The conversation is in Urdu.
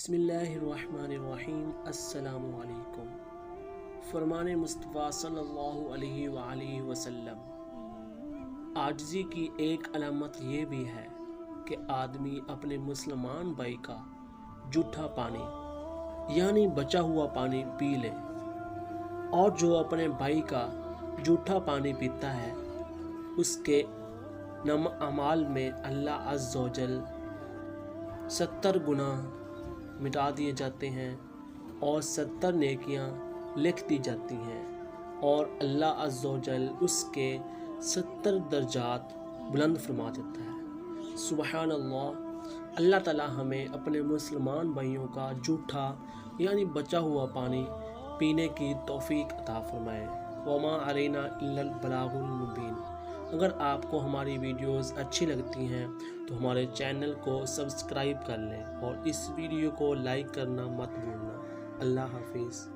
بسم اللہ الرحمن الرحیم۔ السلام علیکم۔ فرمان مصطفیٰ صلی اللہ علیہ وآلہ وسلم۔ عاجزی کی ایک علامت یہ بھی ہے کہ آدمی اپنے مسلمان بھائی کا جھوٹا پانی یعنی بچا ہوا پانی پی لے، اور جو اپنے بھائی کا جھوٹا پانی پیتا ہے اس کے نام اعمال میں اللہ عز و جل 70 گناہ مٹا دیے جاتے ہیں اور 70 نیکیاں لکھ دی جاتی ہیں، اور اللہ عز و جل اس کے 70 درجات بلند فرما دیتا ہے۔ سبحان اللہ۔ اللہ تعالی ہمیں اپنے مسلمان بھائیوں کا جھوٹا یعنی بچا ہوا پانی پینے کی توفیق عطا فرمائے۔ وما علینا الا البلاغ المبین۔ اگر آپ کو ہماری ویڈیوز اچھی لگتی ہیں تو ہمارے چینل کو سبسکرائب کر لیں اور اس ویڈیو کو لائک کرنا مت بھولنا۔ اللہ حافظ۔